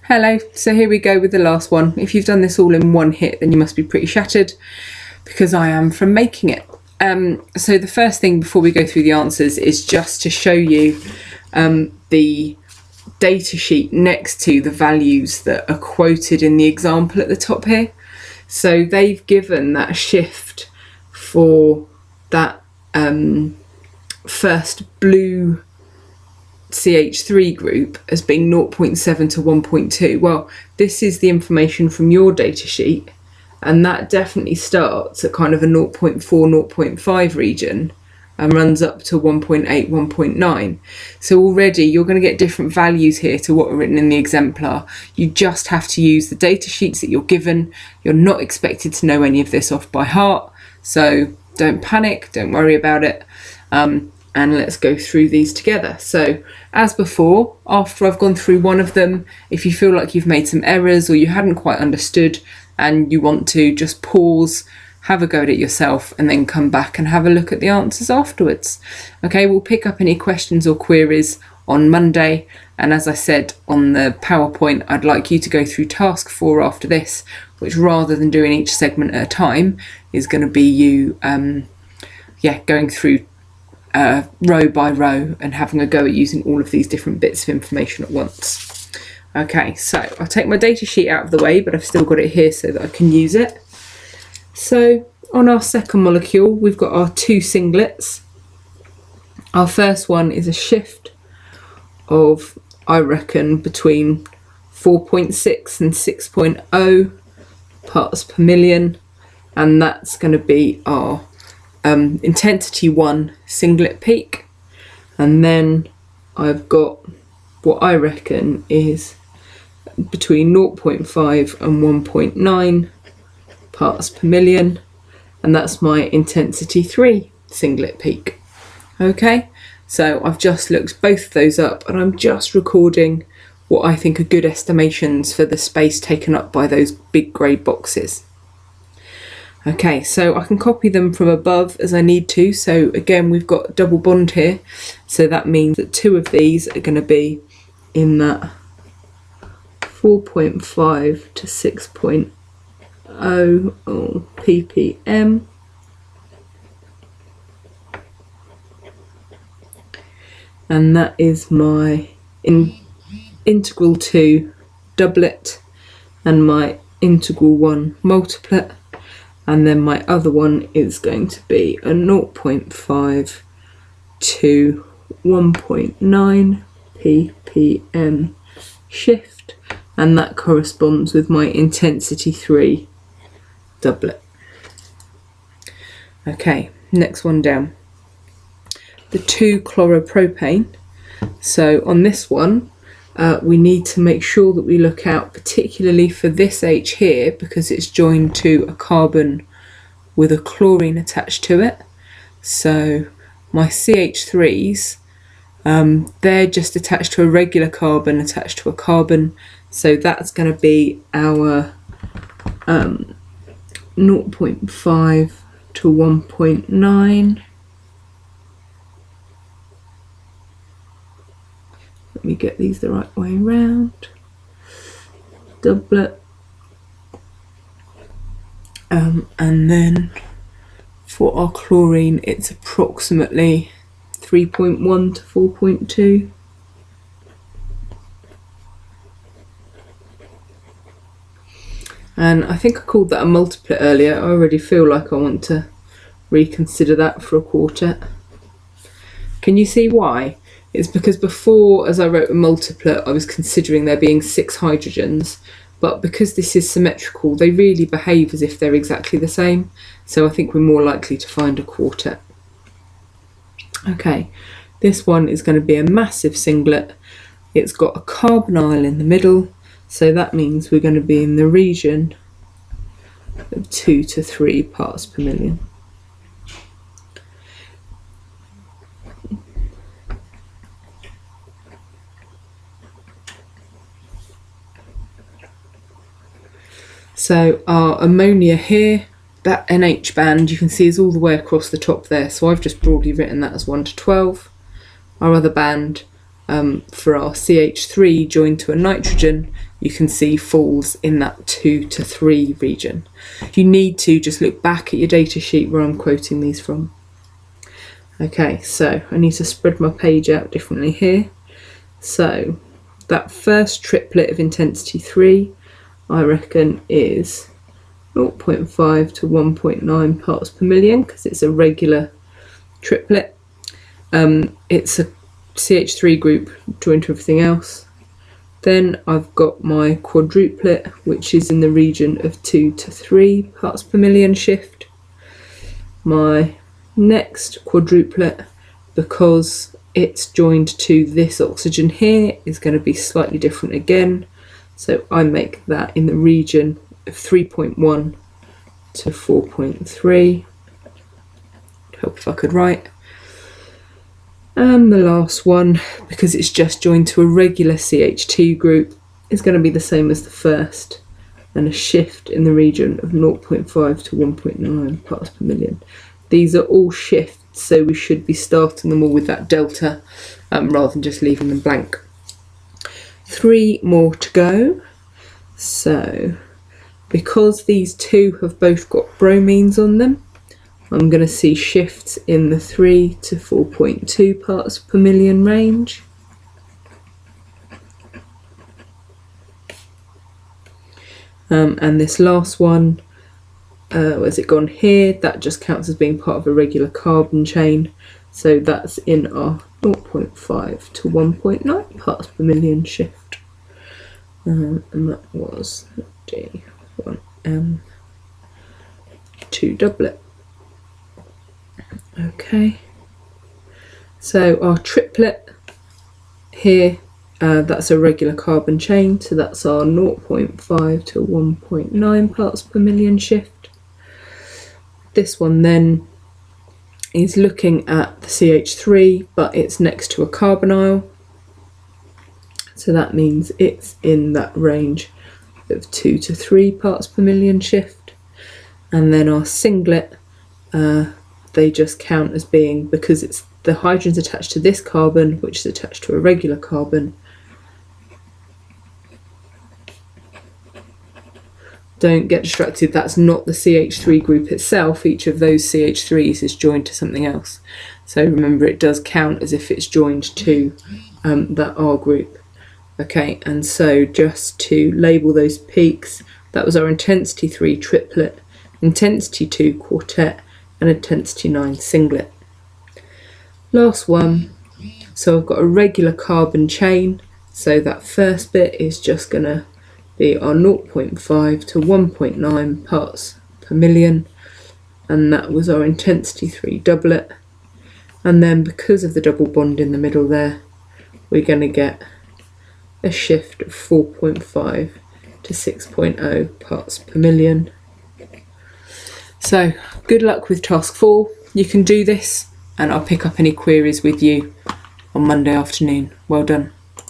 Hello, so here we go with the last one. If you've done this all in one hit, then you must be pretty shattered, because I am from making it. So the first thing before we go through the answers is just to show you the data sheet next to the values that are quoted in the example at the top here. So they've given that shift for that first blue CH3 group as being 0.7 to 1.2. Well, this is the information from your data sheet, and that definitely starts at kind of a 0.4, 0.5 region and runs up to 1.8, 1.9. So already you're going to get different values here to what are written in the exemplar. You just have to use the data sheets that you're given. You're not expected to know any of this off by heart, so don't panic, don't worry about it. And let's go through these together. So as before, after I've gone through one of them, if you feel like you've made some errors or you hadn't quite understood and you want to just pause, have a go at it yourself, and then come back and have a look at the answers afterwards. Okay, we'll pick up any questions or queries on Monday. And as I said on the PowerPoint, I'd like you to go through task 4 after this, which rather than doing each segment at a time, is going to be you going through row by row and having a go at using all of these different bits of information at once. Okay, so I'll take my data sheet out of the way, but I've still got it here so that I can use it. So on our second molecule, we've got our 2 singlets. Our first one is a shift of, I reckon, between 4.6 and 6.0 parts per million, and that's going to be our intensity 1 singlet peak. And then I've got what I reckon is between 0.5 and 1.9 parts per million, and that's my intensity 3 singlet peak. Okay, so I've just looked both of those up, and I'm just recording what I think are good estimations for the space taken up by those big grey boxes. Okay, so I can copy them from above as I need to. So again, we've got a double bond here. So that means that 2 of these are going to be in that 4.5 to 6.0 ppm. And that is my integral 2 doublet and my integral 1 multiplet. And then my other one is going to be a 0.5 to 1.9 ppm shift, and that corresponds with my intensity 3 doublet. Okay, next one down. The 2-chloropropane. So on this one, we need to make sure that we look out particularly for this H here, because it's joined to a carbon with a chlorine attached to it. So my CH3s, they're just attached to a regular carbon attached to a carbon. So that's going to be our 0.5 to 1.9. Let me get these the right way around. Doublet. And then for our chlorine, it's approximately 3.1 to 4.2. And I think I called that a multiplet earlier. I already feel like I want to reconsider that for a quartet. Can you see why? It's because before, as I wrote a multiplet, I was considering there being 6 hydrogens, but because this is symmetrical, they really behave as if they're exactly the same. So I think we're more likely to find a quartet. Okay, this one is going to be a massive singlet. It's got a carbonyl in the middle, so that means we're going to be in the region of 2 to 3 parts per million. So our ammonia here, that NH band you can see is all the way across the top there, so I've just broadly written that as 1 to 12. Our other band for our CH3 joined to a nitrogen you can see falls in that 2 to 3 region. If you need to, just look back at your data sheet where I'm quoting these from. Okay, so I need to spread my page out differently here. So that first triplet of intensity 3, I reckon is 0.5 to 1.9 parts per million, because it's a regular triplet. It's a CH3 group joined to everything else. Then I've got my quadruplet, which is in the region of 2 to 3 parts per million shift. My next quadruplet, because it's joined to this oxygen here, is going to be slightly different again. So I make that in the region of 3.1 to 4.3. Hope if I could write. And the last one, because it's just joined to a regular CH2 group, is going to be the same as the first, and a shift in the region of 0.5 to 1.9 parts per million. These are all shifts, so we should be starting them all with that delta rather than just leaving them blank. 3 more to go. So because these two have both got bromines on them, I'm going to see shifts in the 3 to 4.2 parts per million range. And this last one, where's it gone here? That just counts as being part of a regular carbon chain. So that's in our 0.5 to 1.9 parts per million shift. And that was D1M2 doublet. Okay, so our triplet here, that's a regular carbon chain, so that's our 0.5 to 1.9 parts per million shift. This one then is looking at the CH3, but it's next to a carbonyl, so that means it's in that range of 2 to 3 parts per million shift. And then our singlet, they just count as being, because it's the hydrogen's attached to this carbon, which is attached to a regular carbon. Don't get distracted, that's not the CH3 group itself. Each of those CH3s is joined to something else. So remember, it does count as if it's joined to that R group. Okay, and so just to label those peaks, that was our intensity 3 triplet, intensity 2 quartet, and intensity 9 singlet. Last one, so I've got a regular carbon chain, so that first bit is just going to be our 0.5 to 1.9 parts per million, and that was our intensity 3 doublet. And then because of the double bond in the middle there, we're going to get a shift of 4.5 to 6.0 parts per million. So good luck with task 4. You can do this, and I'll pick up any queries with you on Monday afternoon. Well done.